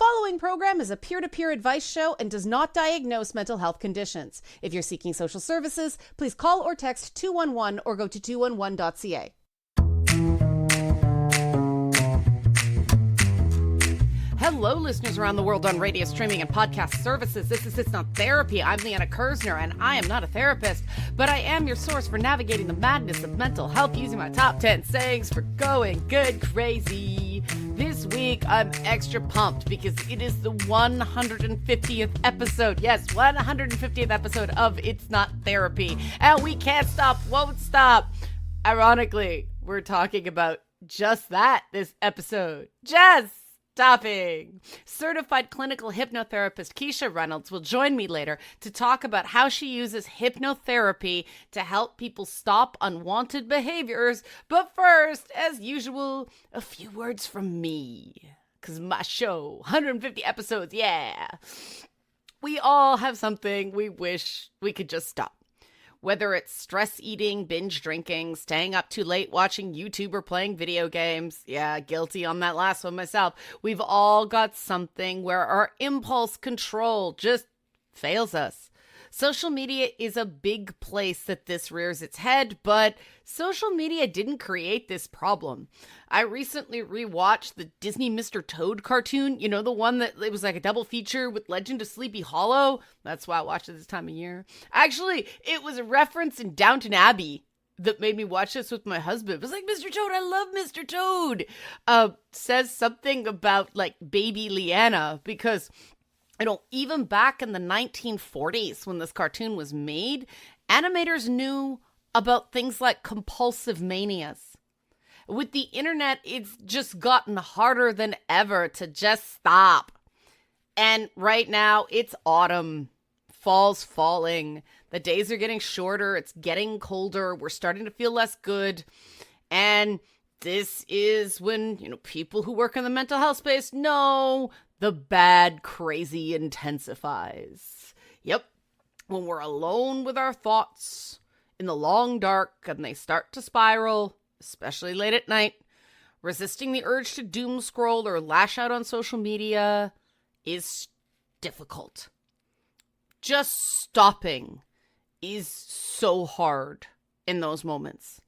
following program is a peer-to-peer advice show and does not diagnose mental health conditions. If you're seeking social services, please call or text 211 or go to 211.ca. Hello, listeners around the world on radio, streaming, and podcast services. This is It's Not Therapy. I'm Liana and I am not a therapist, but I am your source for navigating the madness of mental health using my top 10 sayings for going good crazy. This week, I'm extra pumped because it is the 150th episode. Yes, 150th episode of It's Not Therapy. And we can't stop, won't stop. Ironically, we're talking about just that this episode. Just stopping. Certified clinical hypnotherapist Kisha Reynolds will join me later to talk about how she uses hypnotherapy to help people stop unwanted behaviors. But first, as usual, a few words from me. Because my show, 150 episodes, yeah. We all have something we wish we could just stop. Whether it's stress eating, binge drinking, staying up too late watching YouTube or playing video games. Yeah, guilty on that last one myself. We've all got something where our impulse control just fails us. Social media is a big place that this rears its head, but social media didn't create this problem. I recently rewatched the Disney Mr. Toad cartoon, you know, the one that it was like a double feature with Legend of Sleepy Hollow. That's why I watched it this time of year. Actually, it was a reference in Downton Abbey that made me watch this with my husband. It was like, Mr. Toad, I love Mr. Toad. Says something about like baby Liana because, you know, even back in the 1940s when this cartoon was made, animators knew about things like compulsive manias. With the internet, it's just gotten harder than ever to just stop. And right now, it's autumn. Fall's falling. The days are getting shorter. It's getting colder. We're starting to feel less good. And this is when, you know, people who work in the mental health space know the bad crazy intensifies. Yep. When we're alone with our thoughts in the long dark and they start to spiral, especially late at night, resisting the urge to doom scroll or lash out on social media is difficult. Just stopping is so hard in those moments.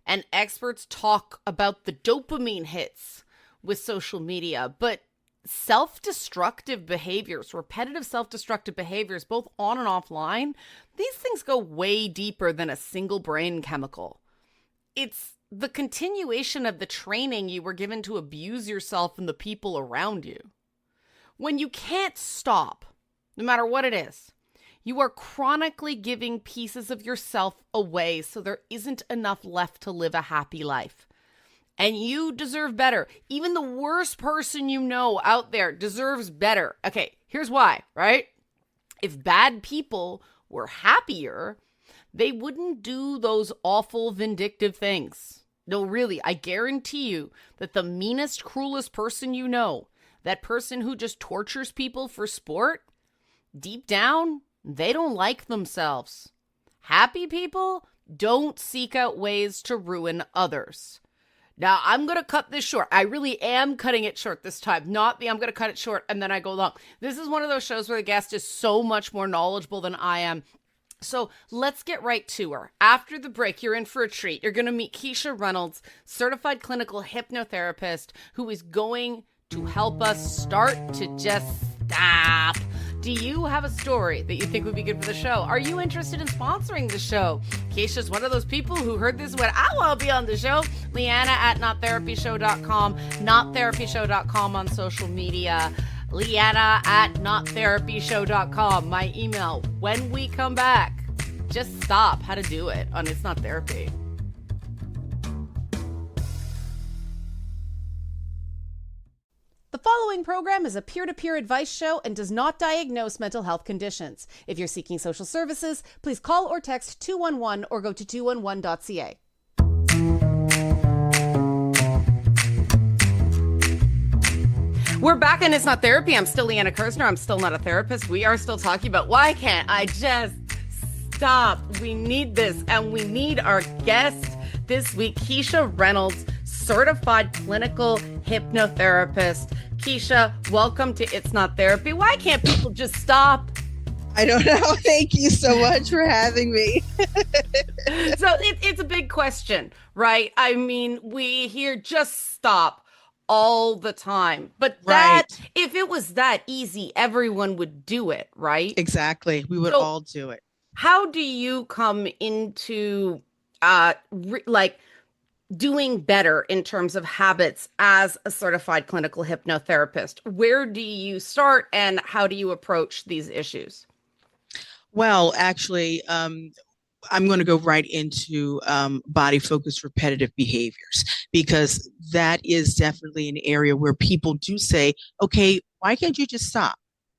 And experts talk about the dopamine hits with social media, but self-destructive behaviors, repetitive self-destructive behaviors, both on and offline, these things go way deeper than a single brain chemical. It's the continuation of the training you were given to abuse yourself and the people around you. When you can't stop, no matter what it is, you are chronically giving pieces of yourself away so there isn't enough left to live a happy life. And you deserve better. Even the worst person you know out there deserves better. Okay, here's why, right? If bad people were happier, they wouldn't do those awful vindictive things. No, really, I guarantee you that the meanest, cruelest person you know, that person who just tortures people for sport, deep down, they don't like themselves. Happy people don't seek out ways to ruin others. Now, I'm going to cut this short. I really am cutting it short this time. Not the I'm going to cut it short and then I go long. This is one of those shows where the guest is so much more knowledgeable than I am. So let's get right to her. After the break, you're in for a treat. You're going to meet Kisha Reynolds, certified clinical hypnotherapist, who is going to help us start to just stop. Do you have a story that you think would be good for the show? Are you interested in sponsoring the show? Kisha's one of those people who heard this and went, I want to be on the show. Liana at nottherapyshow.com, nottherapyshow.com on social media. Liana at nottherapyshow.com, my email. When we come back, just stop how to do it on It's Not Therapy. The following program is a peer-to-peer advice show and does not diagnose mental health conditions. If you're seeking social services, please call or text 211 or go to 211.ca. We're back and It's Not Therapy. I'm still Liana Kersner. I'm still not a therapist. We are still talking about why can't I just stop? We need this, and we need our guest this week, Kisha Reynolds, certified clinical hypnotherapist. Kisha, welcome to It's Not Therapy. Why can't people just stop? I don't know. Thank you so much for having me. So it's a big question, right? I mean, we hear just stop all the time. But that, Right. if it was that easy, everyone would do it, right? Exactly. We would So all do it. how do you come into like doing better in terms of habits as a certified clinical hypnotherapist? Where do you start and how do you approach these issues? Well, actually, I'm going to go right into body focused repetitive behaviors because that is definitely an area where people do say, okay, why can't you just stop?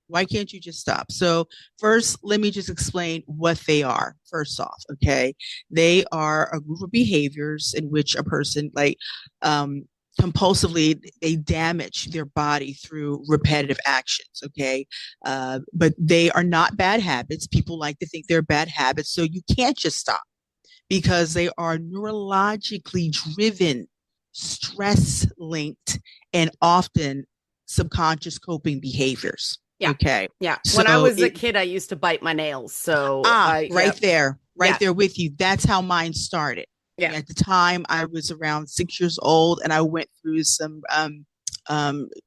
Why can't you just stop? So, first, let me just explain what they are. First off, okay, they are a group of behaviors in which a person, like, um, compulsively, they damage their body through repetitive actions. Okay, but they are not bad habits. People like to think they're bad habits, so you can't just stop because they are neurologically driven, stress linked, and often subconscious coping behaviors. Yeah. Okay. Yeah. When I So was a kid, I used to bite my nails. So right yeah. there, Yeah. right there with you. That's how mine started. Yeah. At the time, I was around 6 years old, and I went through some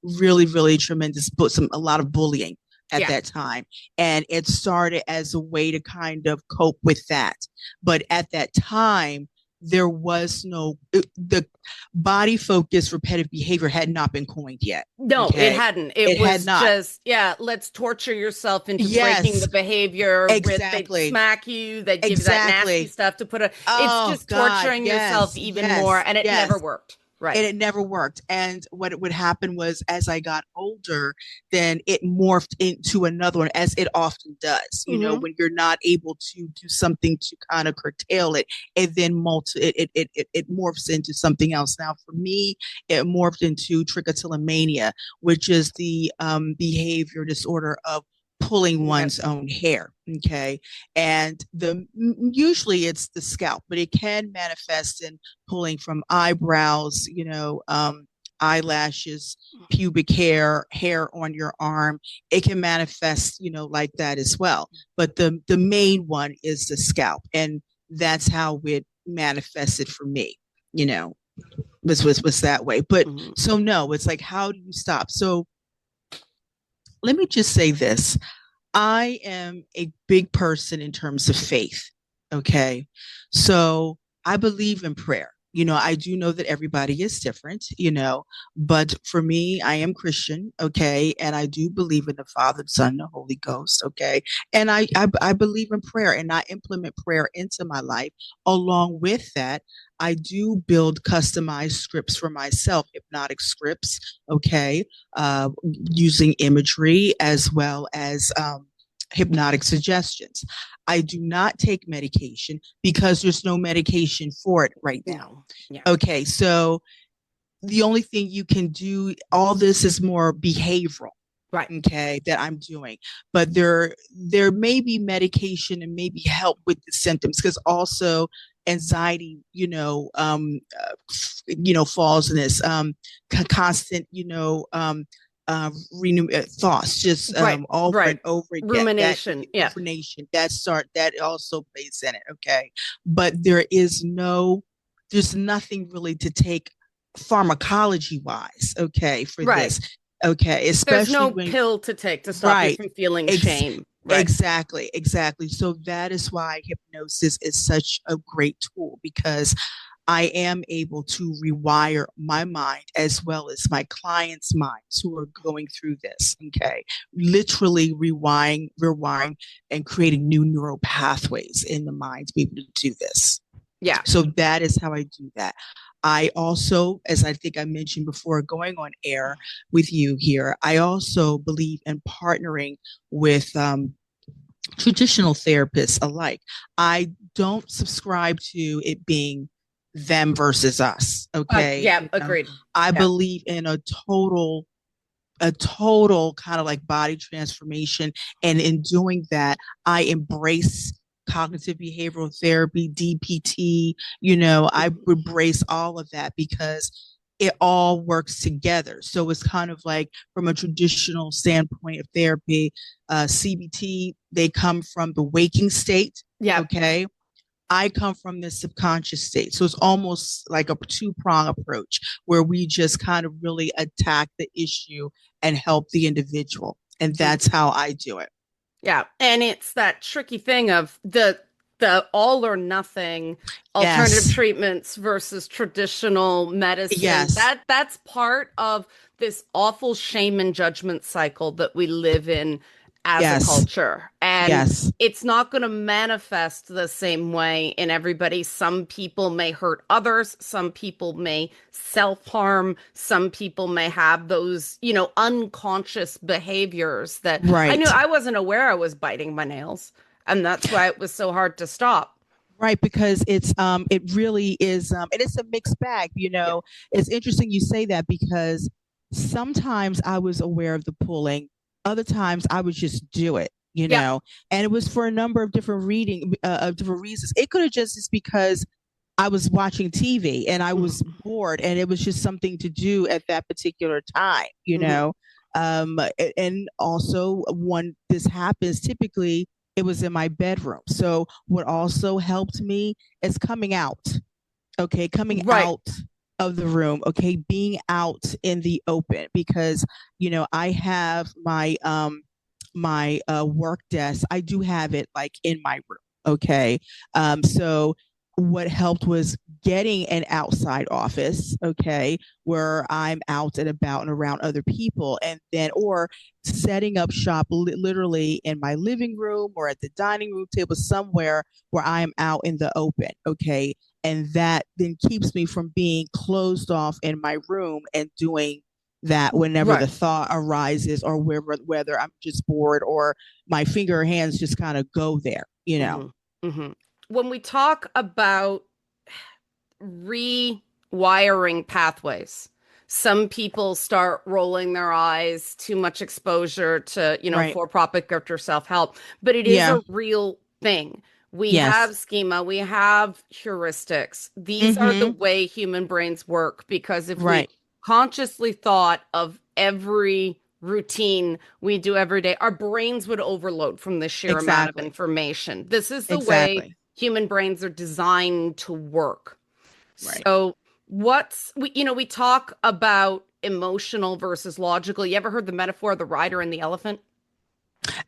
really, really tremendous, a lot of bullying at Yeah. that time, and it started as a way to kind of cope with that. But at that time, there was the body focused repetitive behavior had not been coined yet. No, it Okay, hadn't. It it had was not. just, yeah, let's torture yourself into breaking the Yes, behavior. They'd exactly, smack you, they'd give you that nasty exactly. stuff to put a, it's Oh just God, torturing yourself yes, even more, yes, and it never yes. worked. Right. And it never worked. And what it would happen was as I got older, then it morphed into another one, as it often does, Mm-hmm. when you're not able to do something to kind of curtail it, and then it morphs into something else. Now, for me, it morphed into trichotillomania, which is the behavior disorder of pulling Okay. one's own hair. Okay. And usually it's the scalp, but it can manifest in pulling from eyebrows, eyelashes, pubic hair on your arm. It can manifest, like that as well. But the main one is the scalp, and that's how it manifested for me. You know, was that way. But Mm-hmm. so no, it's like, how do you stop? So let me just say this. I am a big person in terms of faith. Okay. So I believe in prayer. I do know that everybody is different, but for me, I am Christian. Okay. And I do believe in the Father, Son, the Holy Ghost. Okay. And I believe in prayer and I implement prayer into my life. Along with that, I do build customized scripts for myself, hypnotic scripts. Okay. Using imagery as well as hypnotic suggestions. I do not take medication because there's no medication for it right now. No. Yeah. Okay, so the only thing you can do, all this is more behavioral. Right. Okay, that I'm doing, but there may be medication and maybe help with the symptoms because also anxiety, falls in this constant, thoughts just Right. over Right. and over again. That Rumination. Yeah. rumination that also plays in it. Okay, but there's nothing really to take pharmacology wise. Okay, for Right. this. Okay, There's especially no when pill to take to stop you right. from feeling Ex- shame. Right. exactly. So that is why hypnosis is such a great tool because I am able to rewire my mind as well as my clients' minds who are going through this. Okay. Literally rewiring and creating new neural pathways in the mind to be able to do this. Yeah. So that is how I do that. I also, as I think I mentioned before going on air with you here, I also believe in partnering with traditional therapists alike. I don't subscribe to it being them versus us. Okay. Yeah. Agreed. I Yeah. believe in a total kind of like body transformation. And in doing that, I embrace cognitive behavioral therapy, DPT, I embrace all of that because it all works together. So it's kind of like from a traditional standpoint of therapy, CBT, they come from the waking state. Yeah. Okay. I come from the subconscious state. So it's almost like a two-prong approach where we just kind of really attack the issue and help the individual. And that's how I do it. Yeah, and it's that tricky thing of the all or nothing alternative Yes. treatments versus traditional medicine. Yes. That's part of this awful shame and judgment cycle that we live in as a Yes. culture. And Yes. it's not going to manifest the same way in everybody. Some people may hurt others, some people may self-harm, some people may have those, unconscious behaviors that I knew Right. I wasn't aware I was biting my nails. And that's why it was so hard to stop. Right, because it really is and it's a mixed bag, Yeah. It's interesting you say that because sometimes I was aware of the pulling, other times I would just do Yep. and it was for a number of different reasons. It could have just because I was watching TV and I was Mhm. bored and it was just something to do at that particular time. Mhm. And also when this happens, typically it was in my bedroom. So what also helped me is coming out. Okay, coming Right. out of the room, okay, being out in the open because I have my work desk. I do have it like in my room. Okay. So what helped was getting an outside office, okay, where I'm out and about and around other people, and then, or setting up shop literally in my living room or at the dining room table, somewhere where I am out in the open, okay. And that then keeps me from being closed off in my room and doing that whenever the Right. thought arises or whether I'm just bored or my finger or hands just kind of go there. Hmm. Hmm. When we talk about rewiring pathways, some people start rolling their eyes, too much exposure to, Right. for-profit gift or self-help, but it is Yeah. a real thing. We Yes. have schema, we have heuristics. These are the Mm-hmm. way human brains work because if we Right. consciously thought of every routine we do every day, our brains would overload from the sheer amount of Exactly. information. This is the way Exactly. human brains are designed to work. Right. So we talk about emotional versus logical. You ever heard the metaphor of the rider and the elephant?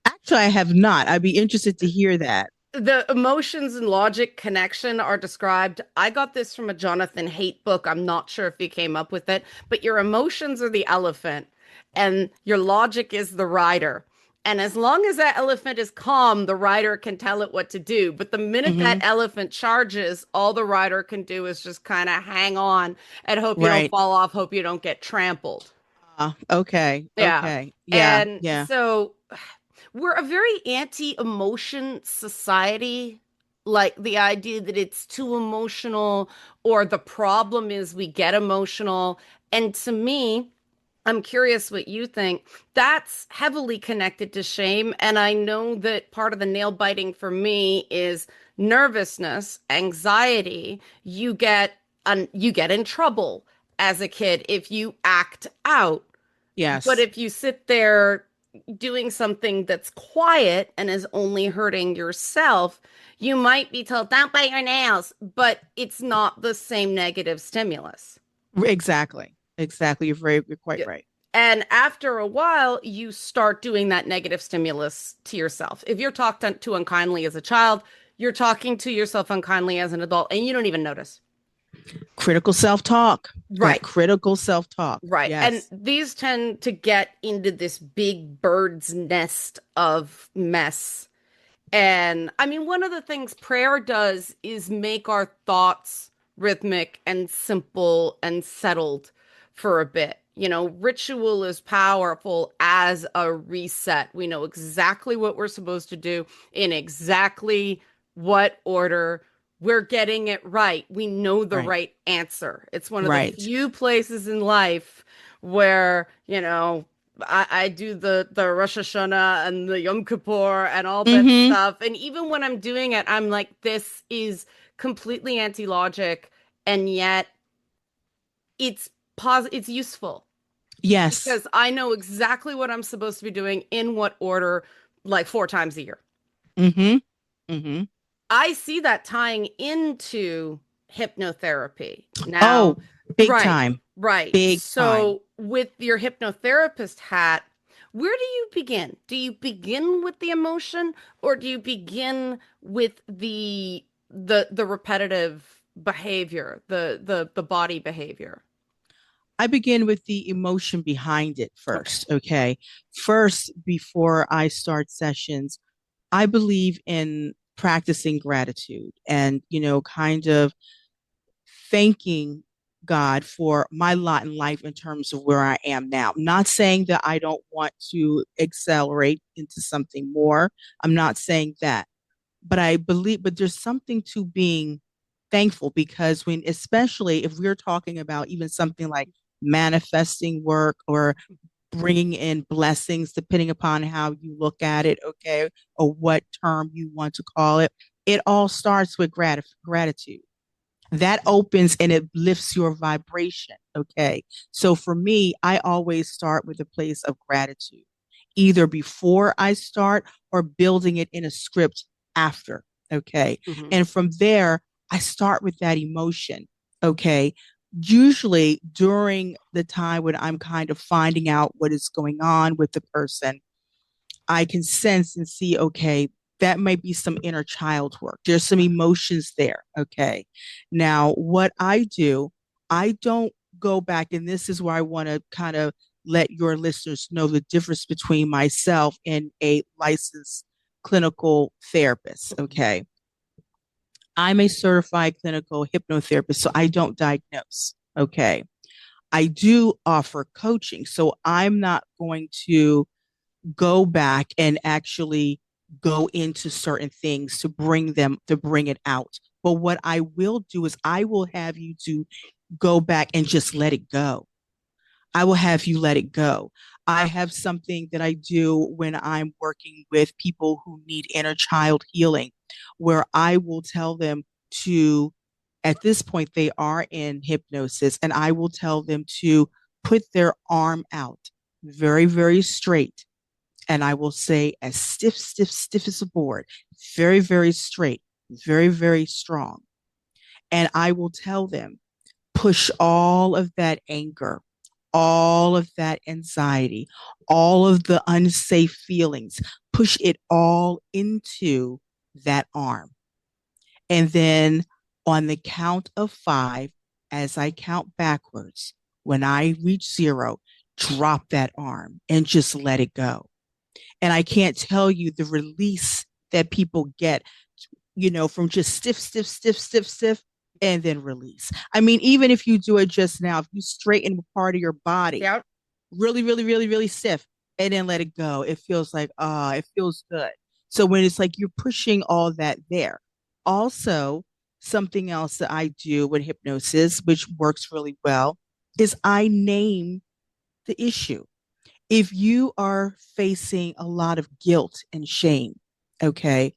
Actually, I have not. I'd be interested to hear that. The emotions and logic connection are described. I got this from a Jonathan Haidt book. I'm not sure if he came up with it, but your emotions are the elephant and your logic is the rider. And as long as that elephant is calm, the rider can tell it what to do. But the minute that Mm-hmm. elephant charges, all the rider can do is just kind of hang on and hope you don't Right. fall off, hope you don't get trampled. Okay. Yeah. Okay. Yeah. And Yeah. so we're a very anti-emotion society. Like the idea that it's too emotional or the problem is we get emotional. And to me, I'm curious what you think. That's heavily connected to shame. And I know that part of the nail biting for me is nervousness, anxiety. You get in trouble as a kid if you act out. But Yes. if you sit there doing something that's quiet and is only hurting yourself, you might be told, don't bite your nails, but it's not the same negative stimulus. Exactly. Exactly. You're quite Yeah. right. And after a while, you start doing that negative stimulus to yourself. If you're talked to unkindly as a child, you're talking to yourself unkindly as an adult, and you don't even notice. Critical self-talk. That Right. critical self-talk. Right. And Yes. these tend to get into this big bird's nest of mess. And I mean, one of the things prayer does is make our thoughts rhythmic and simple and settled for a bit. Ritual is powerful as a reset. We know exactly what we're supposed to do in exactly what order. We're getting it right. We know the Right. right answer. It's one of the Right. few places in life where, I do the Rosh Hashanah and the Yom Kippur and all that Mm-hmm. stuff. And even when I'm doing it, I'm like, this is completely anti-logic. And yet it's pause, it's useful Yes. because I know exactly what I'm supposed to be doing in what order, like 4 times a year. Mm-hmm. Mm-hmm. I see that tying into hypnotherapy. Now, Oh, big right, time. right. Big time. So, with your hypnotherapist hat, where do you begin? Do you begin with the emotion or do you begin with the repetitive behavior, the body behavior? I begin with the emotion behind it Okay. first. Okay. First, before I start sessions, I believe in practicing gratitude and, kind of thanking God for my lot in life in terms of where I am now. I'm not saying that I don't want to accelerate into something more. I'm not saying that. But I believe, but there's something to being thankful because when, especially if we're talking about even something like manifesting work or bringing in blessings, depending upon how you look at it, okay, or what term you want to call it, it all starts with gratitude. That opens and it lifts your vibration. Okay. So for me, I always start with a place of gratitude, either before I start or building it in a script after. Okay. Hmm. And from there, I start with that emotion. Okay. Usually during the time when I'm kind of finding out what is going on with the person, I can sense and see, okay, that might be some inner child work. There's some emotions there. Okay. Now, what I do, I don't go back, and this is where I want to kind of let your listeners know the difference between myself and a licensed clinical therapist. Okay. I'm a certified clinical hypnotherapist, so I don't diagnose. Okay. I do offer coaching. So I'm not going to go back and actually go into certain things to bring it out. But what I will do is I will have you to go back and just let it go. I will have you let it go. I have something that I do when I'm working with people who need inner child healing, where I will tell them to, at this point, they are in hypnosis, and I will tell them to put their arm out very, very straight, and I will say as stiff, stiff, stiff as a board, very, very straight, very, very strong. And I will tell them, push all of that anger, all of that anxiety, all of the unsafe feelings, push it all into that arm. And then on the count of five, as I count backwards, when I reach zero, drop that arm and just let it go. And I can't tell you the release that people get, from just stiff, stiff, stiff, stiff, stiff, and then release. I mean, even if you do it just now, if you straighten part of your body, Yeah. really, really, really, really stiff, and then let it go, it feels like, it feels good. So when it's like you're pushing all that there. Also, something else that I do with hypnosis, which works really well, is I name the issue. If you are facing a lot of guilt and shame, okay,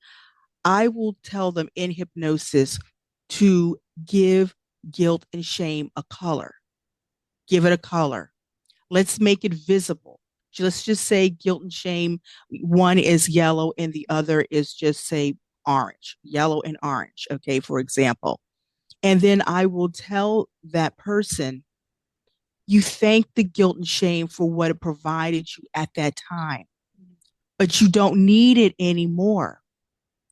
I will tell them in hypnosis to give guilt and shame a color. Give it a color. Let's make it visible. Let's just say guilt and shame, one is yellow and the other is just say orange, yellow and orange, okay, for example. And then I will tell that person, you thank the guilt and shame for what it provided you at that time, but you don't need it anymore.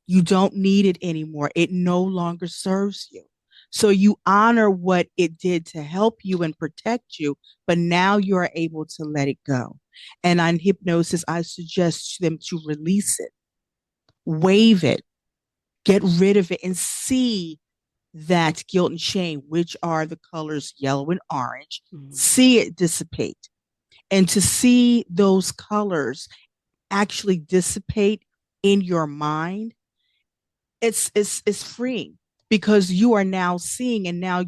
You don't need it anymore. It no longer serves you. So you honor what it did to help you and protect you, but now you are able to let it go. And on hypnosis, I suggest them to release it, wave it, get rid of it, and see that guilt and shame, which are the colors yellow and orange, Mhm. see it dissipate. And to see those colors actually dissipate in your mind, it's freeing because you are now seeing and now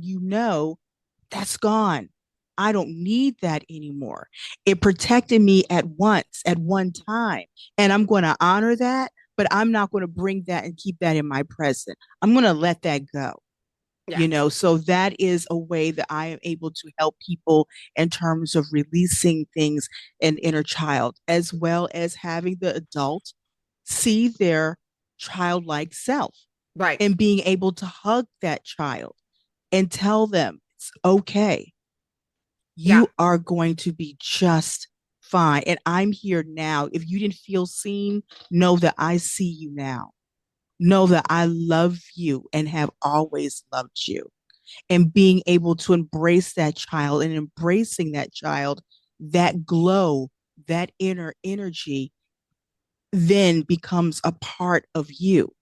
that's gone. I don't need that anymore. It protected me at one time, and I'm going to honor that, but I'm not going to bring that and keep that in my present. I'm going to let that go. Yeah. So that is a way that I am able to help people in terms of releasing things in inner child, as well as having the adult see their childlike self Right. and being able to hug that child and tell them it's okay. Yeah. You are going to be just fine. And I'm here now. If you didn't feel seen, know that I see you now. Know that I love you and have always loved you. And being able to embrace that child and embracing that child, that glow, that inner energy then becomes a part of you.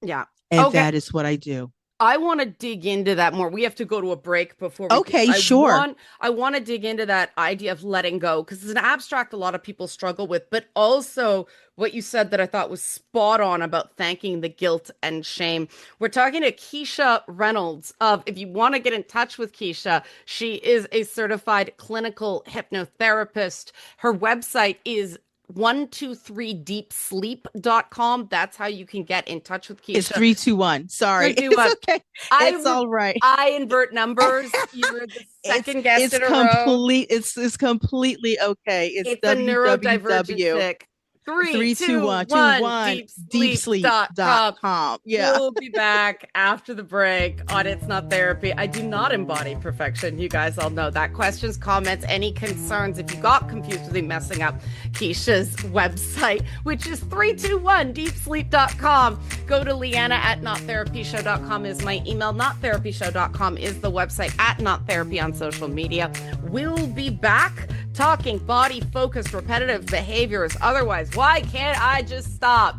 Yeah. And Okay. that is what I do. I want to dig into that more. We have to go to a break before we do. Okay, I sure. want I want to dig into that idea of letting go because it's an abstract a lot of people struggle with, but also what you said that I thought was spot on about thanking the guilt and shame. We're talking to Kisha Reynolds of if you want to get in touch with Kisha, she is a certified clinical hypnotherapist. Her website is 123deepsleep.com. That's how you can get in touch with It's Keisha. 3, 2, 1. Sorry. Three, two, It's one. okay. It's I all right. I invert numbers. You were the It's second guest it's in a row. complete it's completely okay. It's It's a neurodivergent www tick. Three, three two two, one two one, one deepsleep.com. deepsleep.com. Yeah. We'll be back after the break on It's Not Therapy. I do not embody perfection. You guys all know that. Questions, comments, any concerns. If you got confused with me messing up Keisha's website, which is 321deepsleep.com. Go to Liana at nottherapyshow.com is my email. Nottherapyshow.com is the website at nottherapy on social media. We'll be back talking body focused repetitive behaviors. Otherwise, why can't I just stop?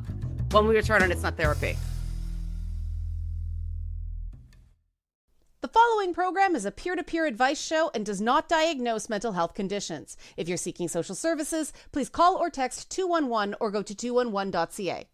When we return on It's Not Therapy. The following program is a peer-to-peer advice show and does not diagnose mental health conditions. If you're seeking social services, please call or text 211 or go to 211.ca.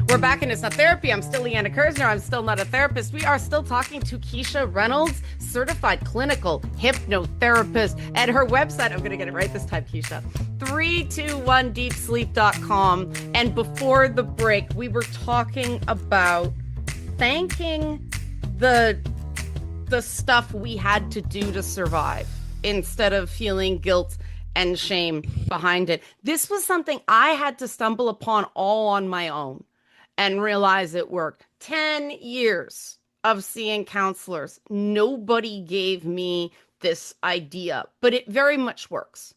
We're back in It's Not Therapy. I'm still Liana Kersner. I'm still not a therapist. We are still talking to Kisha Reynolds, certified clinical hypnotherapist. At her website, I'm going to get it right this time, Kisha, 321deepsleep.com. And before the break, we were talking about thanking the stuff we had to do to survive instead of feeling guilt and shame behind it. This was something I had to stumble upon all on my own and realize it worked. 10 years of seeing counselors. Nobody gave me this idea, but it very much works,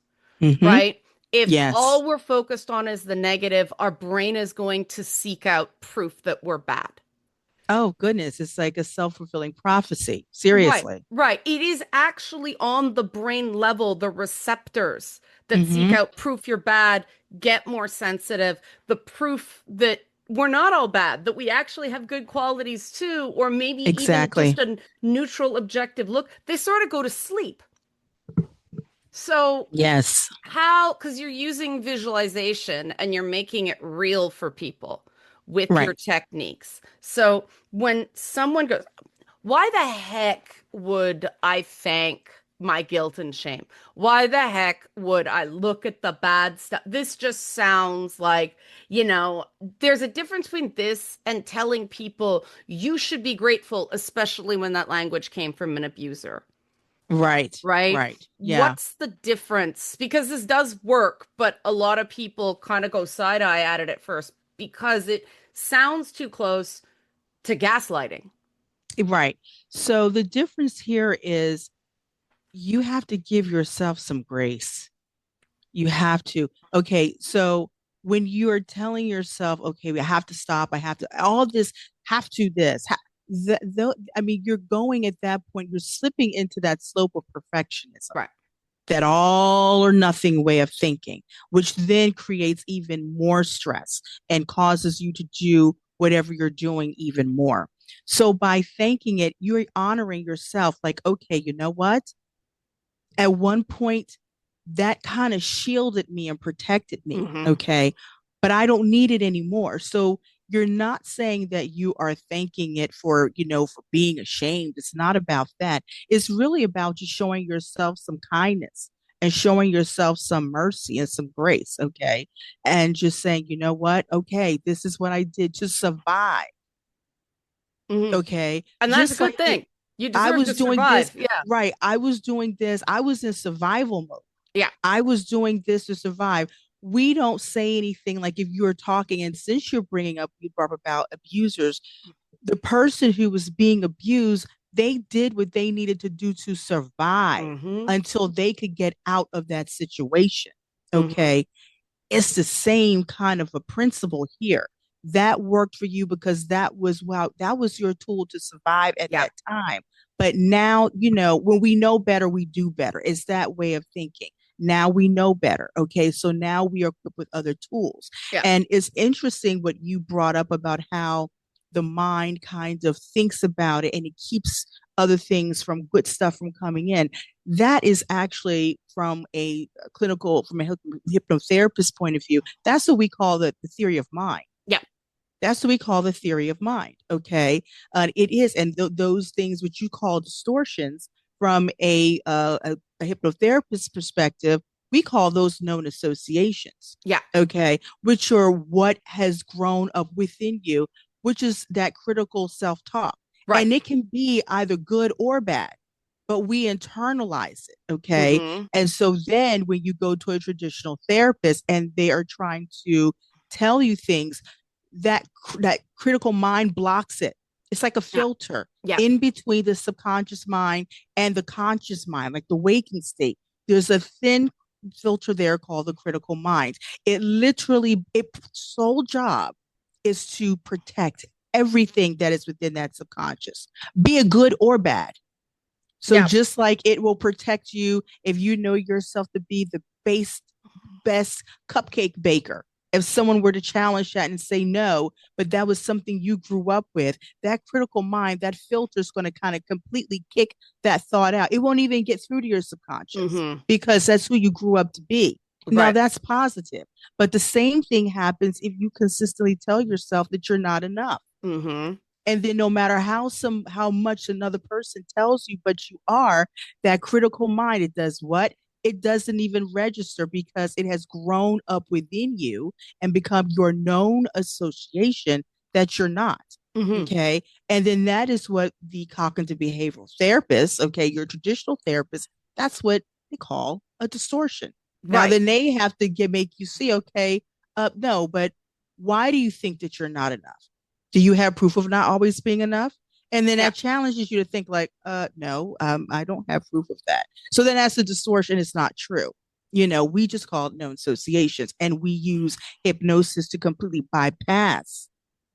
right? If Yes. all we're focused on is the negative, our brain is going to seek out proof that we're bad. Oh, goodness. It's like a self-fulfilling prophecy. Seriously. Right. It is actually on the brain level, the receptors that seek out proof you're bad, get more sensitive, the proof that we're not all bad, that we actually have good qualities too, or maybe Exactly. even just a neutral, objective look. They sort of go to sleep. So, Yes. because you're using visualization and you're making it real for people with Right. your techniques. So, when someone goes, why the heck would I thank my guilt and shame? Why the heck would I look at the bad stuff? This just sounds like, there's a difference between this and telling people you should be grateful, especially when that language came from an abuser. Right. Right? Right. Yeah. What's the difference? Because this does work, but a lot of people kind of go side eye at it at first because it sounds too close to gaslighting. Right. So the difference here is you have to give yourself some grace. You have to. Okay. So when you are telling yourself, okay, we have to stop, I have to, all this, have to this, I mean, you're going at that point, you're slipping into that slope of perfectionism. Right. That all or nothing way of thinking, which then creates even more stress and causes you to do whatever you're doing even more. So by thanking it, you're honoring yourself like, okay, you know what? At one point, that kind of shielded me and protected me. Okay. But I don't need it anymore. So you're not saying that you are thanking it for, for being ashamed. It's not about that. It's really about just showing yourself some kindness and showing yourself some mercy and some grace, okay? And just saying, you know what? Okay, this is what I did to survive, Hmm. okay? And that's a Just good like thing. You I deserve to was doing this, survive. Yeah. right? I was doing this. I was in survival mode. Yeah. I was doing this to survive. We don't say anything like if you're talking, and since you're bringing up, you brought up about abusers, the person who was being abused, they did what they needed to do to survive Hmm. until they could get out of that situation. Hmm. Okay. It's the same kind of a principle here. That worked for you because that was, wow, that was your tool to survive at Yeah. that time. But now, when we know better, we do better. It's that way of thinking. Now we know better. Okay. So now we are equipped with other tools. Yeah. And it's interesting what you brought up about how the mind kind of thinks about it and it keeps other things from good stuff from coming in. That is actually from a hypnotherapist point of view, that's what we call the theory of mind. Yeah. That's what we call the theory of mind. Okay. It is. And those things which you call distortions from a hypnotherapist perspective, we call those known associations. Yeah. Okay. Which are what has grown up within you, which is that critical self talk. Right. And it can be either good or bad, but we internalize it. Okay. Hmm. And so then when you go to a traditional therapist and they are trying to tell you things, that critical mind blocks it. It's like a Yeah. filter Yeah. in between the subconscious mind and the conscious mind, like the waking state. There's a thin filter there called the critical mind. Its sole job is to protect everything that is within that subconscious, be it good or bad. So Yeah. just like it will protect you if you know yourself to be the best cupcake baker. If someone were to challenge that and say no, but that was something you grew up with, that critical mind, that filter is going to kind of completely kick that thought out. It won't even get through to your subconscious Hmm. because that's who you grew up to be. Now Right. that's positive. But the same thing happens if you consistently tell yourself that you're not enough. Hmm. And then no matter how much another person tells you, but you are, that critical mind, it does what? It doesn't even register because it has grown up within you and become your known association that you're not. Hmm. Okay. And then that is what the cognitive behavioral therapist, okay, your traditional therapist, that's what they call a distortion. Now, Right. then they have to make you see, okay, no, but why do you think that you're not enough? Do you have proof of not always being enough? And then Yeah. that challenges you to think like, no, I don't have proof of that. So then that's a distortion. It's not true. We just call it known associations, and we use hypnosis to completely bypass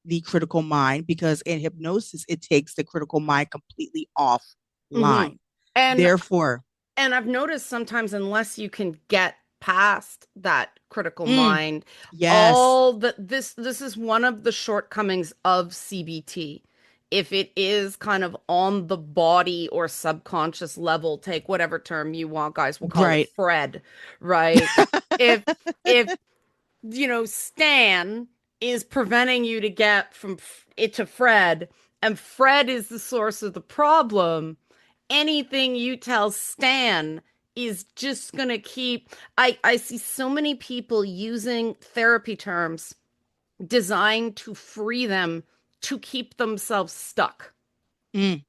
the critical mind because in hypnosis, it takes the critical mind completely Hmm. offline. And Therefore, and I've noticed sometimes unless you can get past that critical mm, mind, yes, all the this is one of the shortcomings of CBT. If it is kind of on the body or subconscious level, take whatever term you want, guys, we'll call it right. Fred, right? If if Stan is preventing you to get from it to Fred, and Fred is the source of the problem, anything you tell Stan is just gonna keep. I see so many people using therapy terms designed to free them to keep themselves stuck. Mm,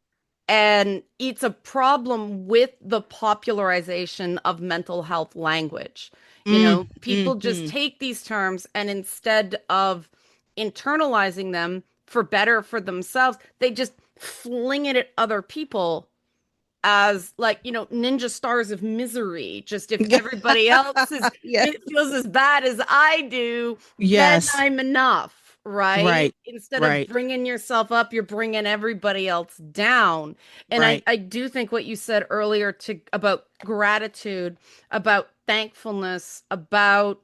And it's a problem with the popularization of mental health language. People just mm. take these terms and instead of internalizing them for better for themselves, they just fling it at other people as like, ninja stars of misery. Just if everybody else Yes, it feels as bad as I do, then yes, I'm enough, right? right, Instead of right, bringing yourself up, you're bringing everybody else down. And I, right. I do think what you said earlier to about gratitude, about thankfulness, about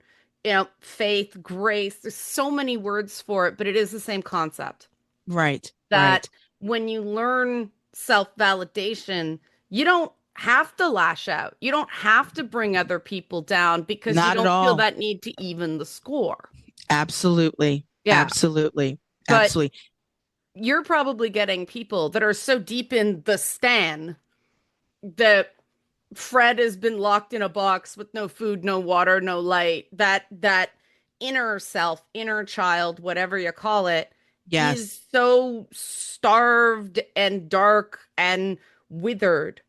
faith, grace. There's so many words for it, but it is the same concept Right, that right. when you learn self-validation, you don't have to lash out. You don't have to bring other people down because you Not at don't feel all. that need to even the score. Absolutely. Yeah. Absolutely. But Absolutely. you're probably getting people that are so deep in the stan that Fred has been locked in a box with no food, no water, no light. That inner self, inner child, whatever you call it, is Yes, so starved and dark and withered.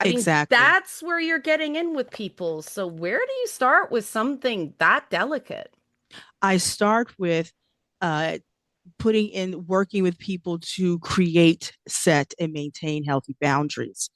I mean, exactly. that's where you're getting in with people. So where do you start with something that delicate? I start with uh, working with people to create, set, and maintain healthy boundaries.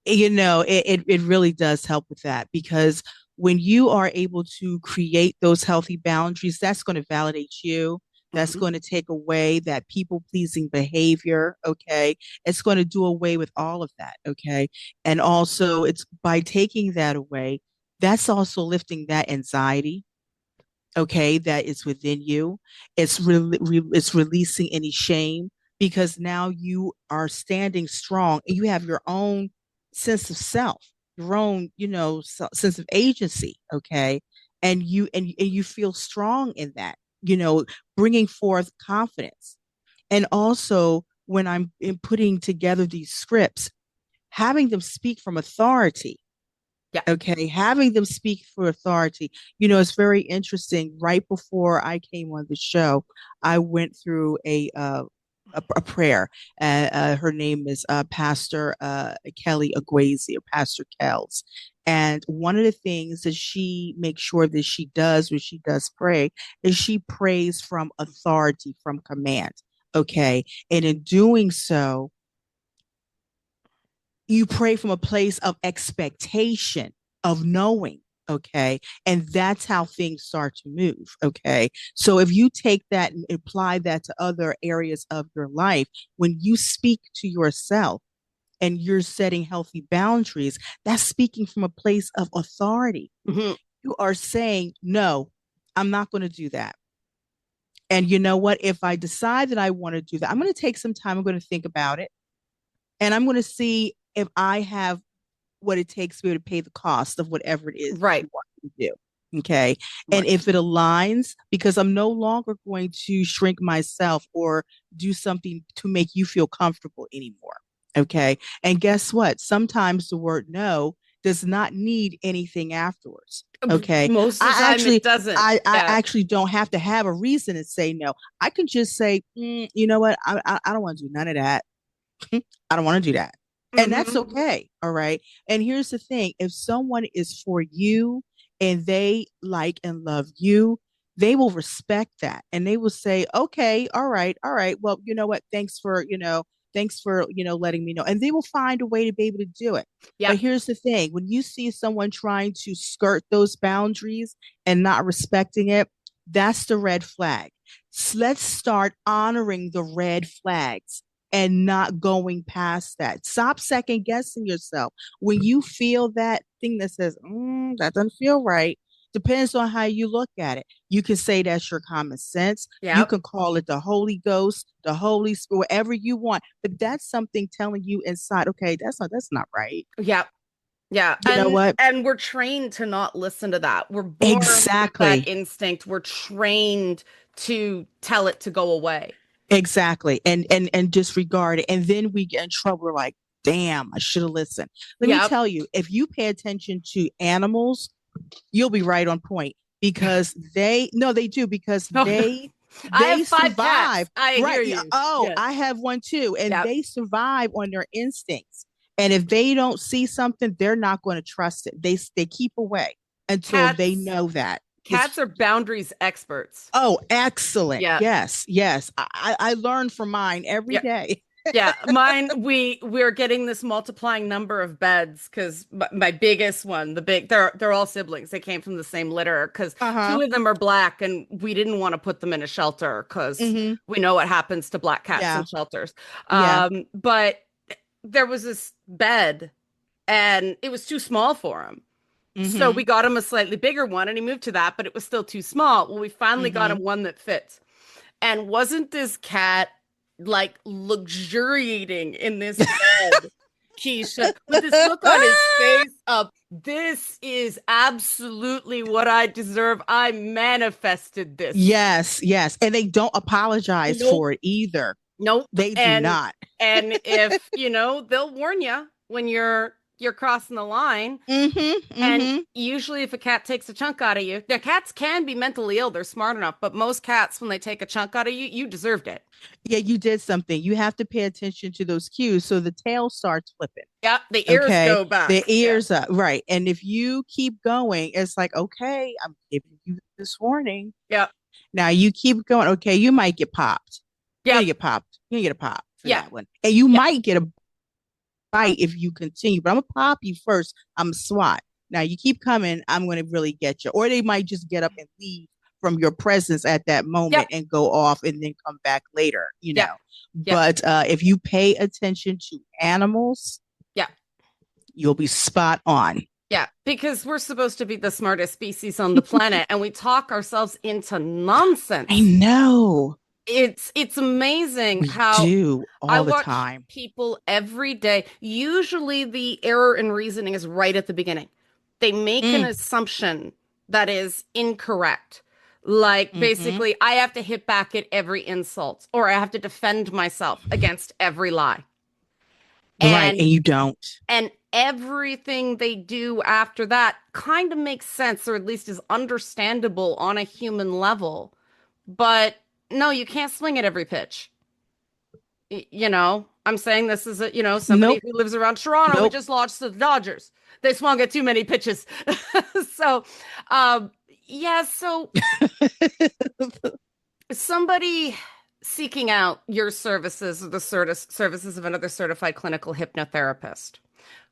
It really does help with that because when you are able to create those healthy boundaries, that's going to validate you. That's Mhm. going to take away that people pleasing behavior. Okay. It's going to do away with all of that. Okay. And also, it's by taking that away, that's also lifting that anxiety, okay, that is within you. It's releasing any shame because now you are standing strong and you have your own sense of self, your own, sense of agency, okay? And you feel strong in that, bringing forth confidence. And also when I'm in putting together these scripts, having them speak from authority. Yeah. Okay, having them speak for authority. It's very interesting. Right before I came on the show, I went through a prayer. Her name is Pastor Kelly Aguazi, or Pastor Kells. And one of the things that she makes sure that she does when she does pray is she prays from authority, from command. Okay, and in doing so, you pray from a place of expectation, of knowing, okay? And that's how things start to move, okay? So if you take that and apply that to other areas of your life, when you speak to yourself and you're setting healthy boundaries, that's speaking from a place of authority. Mhm. You are saying, no, I'm not going to do that. And you know what? If I decide that I want to do that, I'm going to take some time. I'm going to think about it. And I'm going to see if I have what it takes for you to pay the cost of whatever it is that Right. you want to do. Okay. And Right. if it aligns, because I'm no longer going to shrink myself or do something to make you feel comfortable anymore. Okay. And guess what? Sometimes the word no does not need anything afterwards. Okay. Most of the I time it actually, doesn't. I Yeah. actually don't have to have a reason to say no. I can just say, you know what? I don't want to do none of that. I don't want to do that. And that's Hmm. okay. All right. And here's the thing, if someone is for you and they like and love you, they will respect that and they will say, okay, all right, all right. Well, you know what? Thanks for, letting me know. And they will find a way to be able to do it. Yeah. But here's the thing, when you see someone trying to skirt those boundaries and not respecting it, that's the red flag. Let's start honoring the red flags and not going past that. Stop second guessing yourself. When you feel that thing that says, that doesn't feel right, depends on how you look at it. You can say that's your common sense. You Yep. can call it the Holy Ghost, the Holy Spirit, whatever you want. But that's something telling you inside, okay, that's not right. Yep. Yeah. You know what? And we're trained to not listen to that. We're born with that Exactly. instinct. We're trained to tell it to go away. Exactly. And disregard it. And then we get in trouble. We're like, damn, I should have listened. Let me Yep. tell you, if you pay attention to animals, you'll be right on point because they no they do because Oh, no. I they have five survive. cats. I Right. hear Yeah. you. Oh, Yes. I have one too, and Yep. they survive on their instincts. And if they don't see something, they're not going to trust it. They keep away until they Cats know that cats it's are boundaries experts. oh, excellent. Yeah. Yes, yes, I learn from mine every Yeah. day. Yeah, mine we're getting this multiplying number of beds because my biggest one, they're all siblings. They came from the same litter because Uh-huh. two of them are black and we didn't want to put them in a shelter because Mm-hmm. we know what happens to black cats in Yeah. shelters. Yeah. But there was this bed and it was too small for him. So Mm-hmm. we got him a slightly bigger one and he moved to that, but it was still too small. Well, we finally got Mm-hmm. him one that fits. And wasn't this cat like luxuriating in this bed, Kisha, with this look on his face of this is absolutely what I deserve. I manifested this. Yes, yes. And they don't apologize Nope, for it either. nope. They do not. And if, they'll warn you when you're you're crossing the line. Mm-hmm. And Mm-hmm. usually, if a cat takes a chunk out of you, now cats can be mentally ill. They're smart enough, but most cats, when they take a chunk out of you, you deserved it. Yeah, you did something. You have to pay attention to those cues. So the tail starts flipping. Yep, the ears Okay. go The back. Yeah, ears up. Right. And if you keep going, it's like, okay, I'm giving you this warning. yep, Now you keep going. Okay, you might get popped. You're gonna yep, get popped. You're gonna get a pop for yeah, that one. And you yeah, might get a bite if you continue, but I'm gonna pop you first. I'm a SWAT. Now you keep coming, I'm gonna really get you. Or they might just get up and leave from your presence at that moment yep, and go off and then come back later, you yep, know. yep, But if you pay attention to animals, yep. you'll be spot on. Yeah, because we're supposed to be the smartest species on the planet, and we talk ourselves into I nonsense. know. It's amazing We how do I all the watch time. people every day. Usually the error in reasoning is right at the beginning. They make an Mm, assumption that is incorrect. Like hmm. basically, I have to hit back at every insult, or I have to defend myself against every lie. Right. And And you don't. and everything they do after that kind of makes sense, or at least is understandable on a human level. But no, you can't swing at every pitch. I'm saying this is somebody Nope. who lives around Toronto. We Nope. just lost to the Dodgers. They swung at too many pitches. So, um, yeah, so somebody seeking out your services or the services of another certified clinical hypnotherapist,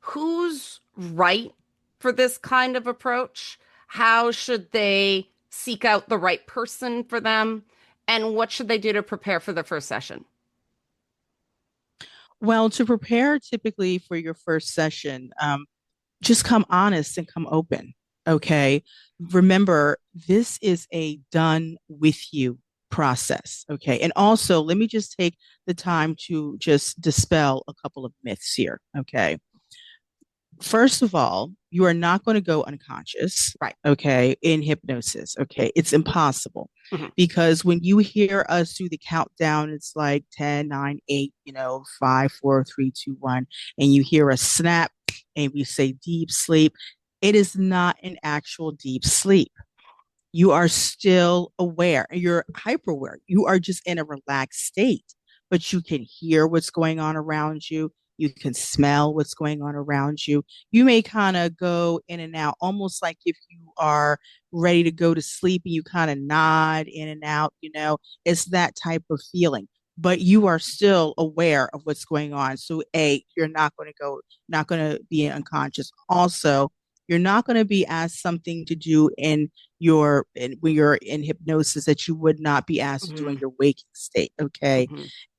who's right for this kind of approach? How should they seek out the right person for them? And what should they do to prepare for the first session? Well, to prepare typically for your first session, just come honest and come open. Okay. Remember, this is a done with you process. Okay. And also, let me just take the time to just dispel a couple of myths here. Okay. First of all, you are not going to go unconscious, Right. okay, in hypnosis. Okay. It's impossible Mhm. because when you hear us do the countdown, it's like 10, 9, 8, 5, 4, 3, 2, 1, and you hear a snap and we say deep sleep. It is not an actual deep sleep. You are still aware. You're hyper aware. You are just in a relaxed state, but you can hear what's going on around you. You can smell what's going on around you. You may kind of go in and out, almost like if you are ready to go to sleep and you kind of nod in and out, it's that type of feeling. But you are still aware of what's going on. So, you're not going to be unconscious. Also, you're not going to be asked something to do when you're in hypnosis that you would not be asked to do in Mhm. your waking state. Okay.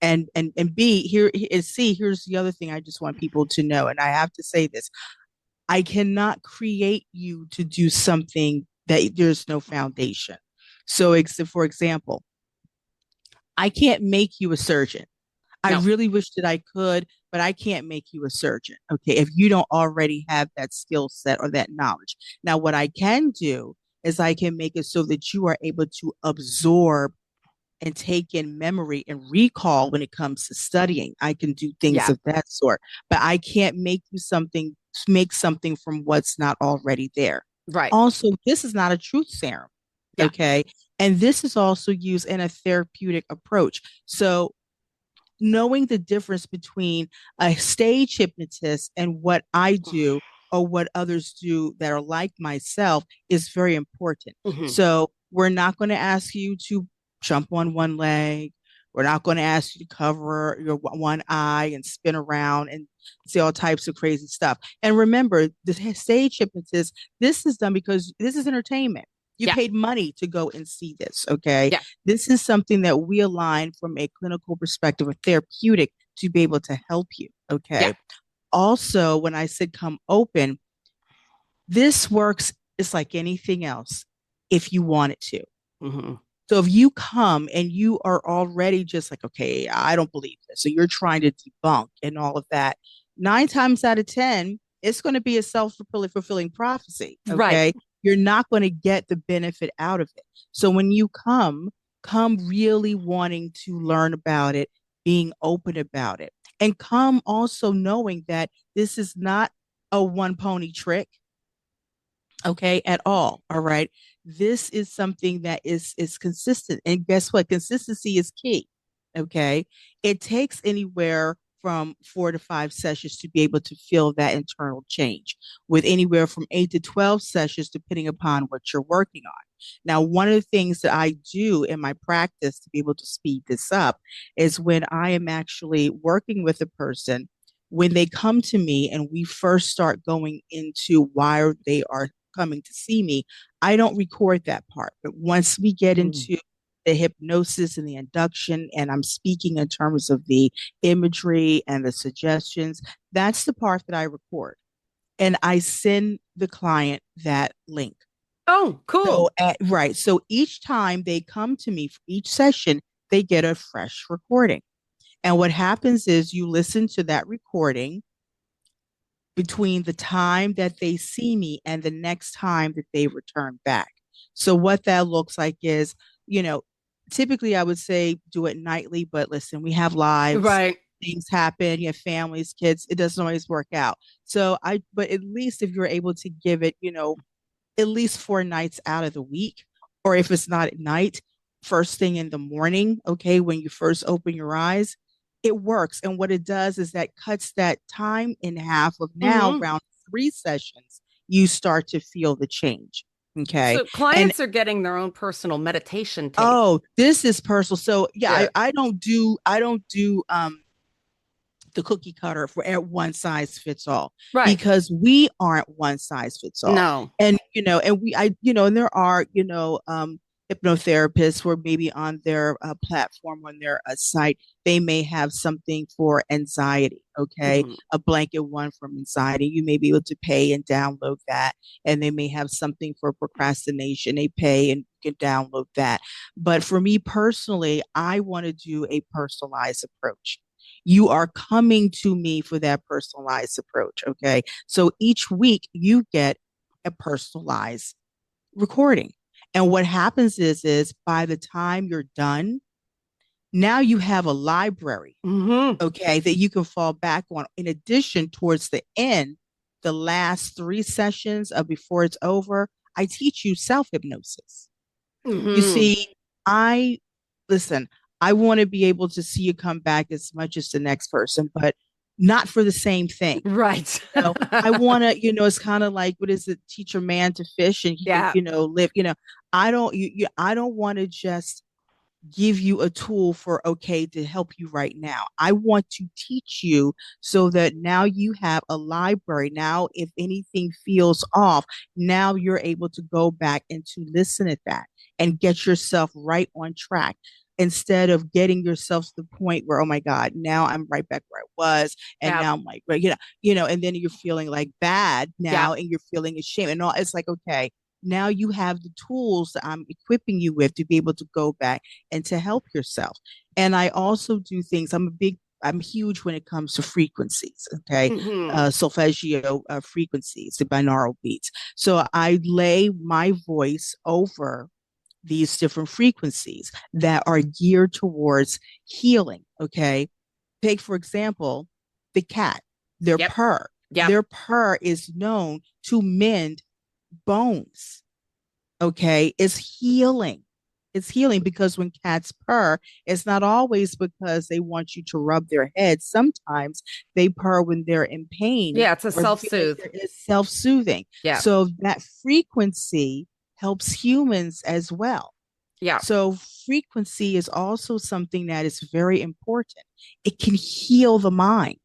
Mhm. And B, here and C, here's the other thing I just want people to know, and I have to say this. I cannot create you to do something that there's no foundation. So for example, I can't make you a surgeon. I No. really wish that I could, but I can't make you a surgeon. Okay. If you don't already have that skill set or that knowledge. Now, what I can do is I can make it so that you are able to absorb and take in memory and recall when it comes to studying. I can do things Yeah. of that sort, but I can't make something from what's not already there. Right. Also, this is not a truth serum. Yeah. Okay. And this is also used in a therapeutic approach. So knowing the difference between a stage hypnotist and what I do or what others do that are like myself is very important. Mhm. So we're not going to ask you to jump on one leg. We're not going to ask you to cover your one eye and spin around and see all types of crazy stuff. And remember, the stage hypnotist, this is done because this is entertainment. You Yeah. paid money to go and see this, okay? Yeah. This is something that we align from a clinical perspective, a therapeutic, to be able to help you, Yeah. okay? Also, when I said come open, this works, it's like anything else if you want it to. Mhm. So if you come and you are already just like, okay, I don't believe this. So you're trying to debunk and all of that. 9 times out of 10, it's going to be a self-fulfilling prophecy. Right. Okay. You're not going to get the benefit out of it. So when you come really wanting to learn about it, being open about it, and come also knowing that this is not a one pony trick, okay, at all right. This is something that is consistent, and guess what, consistency is key. Okay, it takes anywhere from 4 to 5 sessions to be able to feel that internal change, with anywhere from 8 to 12 sessions depending upon what you're working on. Now, one of the things that I do in my practice to be able to speed this up is when I am actually working with a person, when they come to me and we first start going into why they are coming to see me, I don't record that part. But once we get Mm. into the hypnosis and the induction, and I'm speaking in terms of the imagery and the suggestions, that's the part that I record. And I send the client that link. Oh, So, cool. right. So each time they come to me for each session, they get a fresh recording. And what happens is you listen to that recording between the time that they see me and the next time that they return back. So what that looks like is, you know, typically I would say do it nightly, but listen, we have lives, Right. things happen, you have families, kids, it doesn't always work out. But at least if you're able to give it, at least 4 nights out of the week, or if it's not at night, first thing in the morning, okay, when you first open your eyes, it works. And what it does is that cuts that time in half of now Hmm. around 3 sessions, you start to feel the change. Okay. So And clients are getting their own personal meditation tape. oh, this is personal. So yeah, Yeah. I don't do the cookie cutter for one size fits all, Right. because we aren't one size fits all. No. And there are, hypnotherapists who are maybe on their platform, on their site, they may have something for anxiety, okay, Hmm. a blanket one from anxiety. You may be able to pay and download that. And they may have something for procrastination. They pay and you can download that. But for me personally, I want to do a personalized approach. You are coming to me for that personalized approach. Okay. So each week you get a personalized recording. And what happens is by the time you're done, now you have a library, Hmm. okay, that you can fall back on. In addition, towards the end, the last 3 sessions of before it's over, I teach you self hypnosis. You Hmm. see, I listen, I want to be able to see you come back as much as the next person, but not for the same thing. Right. I want to, it's kind of like, what is it, teach a man to fish and he can, Yeah. live, I don't want to just give you a tool for, okay, to help you right now. I want to teach you so that now you have a library. Now, if anything feels off, now you're able to go back and to listen at that and get yourself right on track, instead of getting yourself to the point where, oh my God, now I'm right back where I was. And Yeah. now I'm like, well, and then you're feeling like bad Yeah. now and you're feeling ashamed and all. It's like, okay, now you have the tools that I'm equipping you with to be able to go back and to help yourself. And I also do things, I'm huge when it comes to frequencies, okay? Hmm. Solfeggio frequencies, the binaural beats. So I lay my voice over these different frequencies that are geared towards healing, okay? Take, for example, the cat, their Yep. purr. Yep. Their purr is known to mend bones, okay, is healing. It's healing because when cats purr, it's not always because they want you to rub their head. Sometimes they purr when they're in pain Yeah. It's a or they feel like self-soothe. there is self-soothing. Yeah. So that frequency helps humans as well. Yeah. So frequency is also something that is very important. It can heal the mind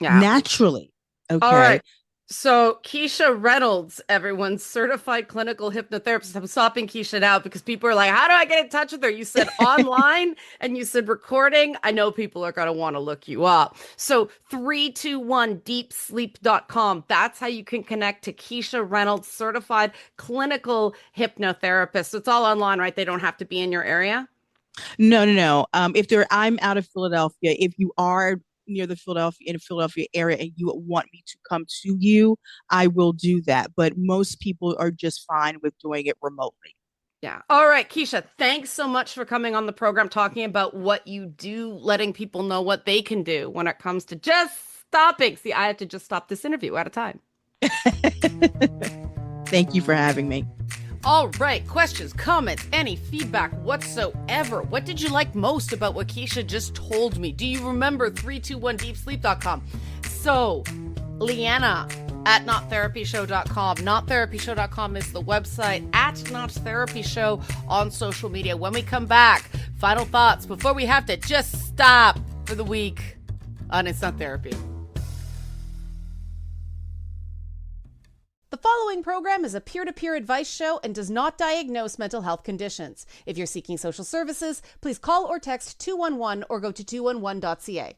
Yeah. naturally. All right. Okay. So Kisha Reynolds, everyone's certified clinical hypnotherapist. I'm stopping Kisha now because people are like, how do I get in touch with her? You said online and you said recording. I know people are going to want to look you up. So 321deepsleep.com. That's how you can connect to Kisha Reynolds, certified clinical hypnotherapist. So it's all online, right? They don't have to be in your area. No, no, no. I'm out of Philadelphia. If you are near the Philadelphia area and you want me to come to you, I will do that. But most people are just fine with doing it remotely. Yeah. All right, Keisha, thanks so much for coming on the program talking about what you do, letting people know what they can do when it comes to just stopping. See, I have to just stop this interview out of time. Thank you for having me. All right, questions, comments, any feedback whatsoever. What did you like most about what Kisha just told me? Do you remember 321deepsleep.com? So, Liana at nottherapyshow.com. Nottherapyshow.com is the website. At nottherapyshow on social media. When we come back, final thoughts before we have to just stop for the week on It's Not Therapy. The following program is a peer-to-peer advice show and does not diagnose mental health conditions. If you're seeking social services, please call or text 211 or go to 211.ca.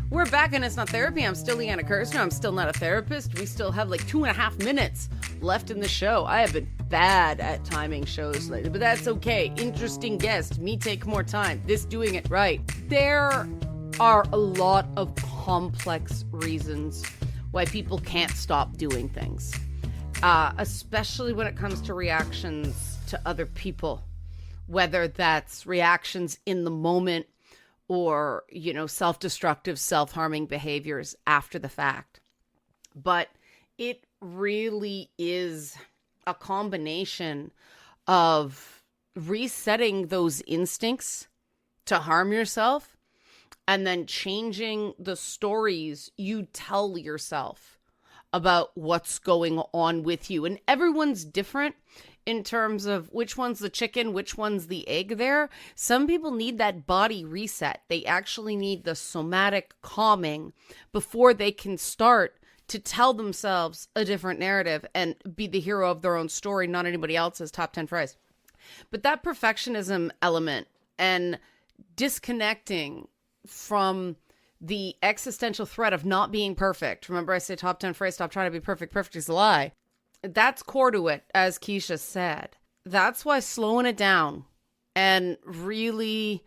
We're back and It's Not Therapy. I'm still Liana Kersner. I'm still not a therapist. We still have like 2.5 minutes left in the show. I have been bad at timing shows lately, but that's okay. Interesting guest. Me take more time. This doing it right. There are a lot of complex reasons why people can't stop doing things, especially when it comes to reactions to other people, whether that's reactions in the moment or, you know, self-destructive, self-harming behaviors after the fact. But it really is a combination of resetting those instincts to harm yourself and then changing the stories you tell yourself about what's going on with you. And everyone's different in terms of which one's the chicken, which one's the egg there. Some people need that body reset. They actually need the somatic calming before they can start to tell themselves a different narrative and be the hero of their own story, not anybody else's top 10 fries. But that perfectionism element and disconnecting from the existential threat of not being perfect. Remember I say top 10 phrase, stop trying to be perfect. Perfect is a lie. That's core to it, as Kisha said. That's why slowing it down and really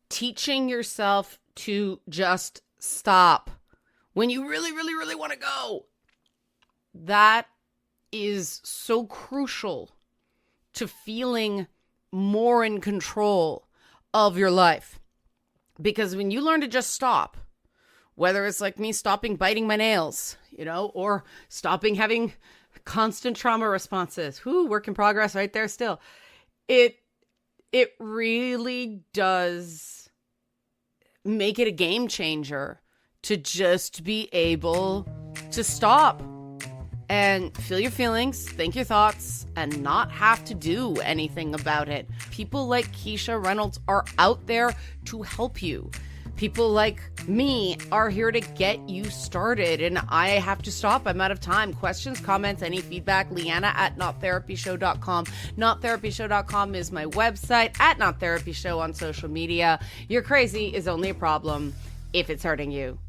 teaching yourself to just stop when you really, really, really want to go. That is so crucial to feeling more in control of your life. Because when you learn to just stop, whether it's like me stopping biting my nails, you know, or stopping having constant trauma responses, work in progress right there still. It really does make it a game changer to just be able to stop and feel your feelings, think your thoughts, and not have to do anything about it. People like Kisha Reynolds are out there to help you. People like me are here to get you started, and I have to stop. I'm out of time. Questions, comments, any feedback, Liana at nottherapyshow.com. Nottherapyshow.com is my website, at nottherapyshow on social media. You're crazy is only a problem if it's hurting you.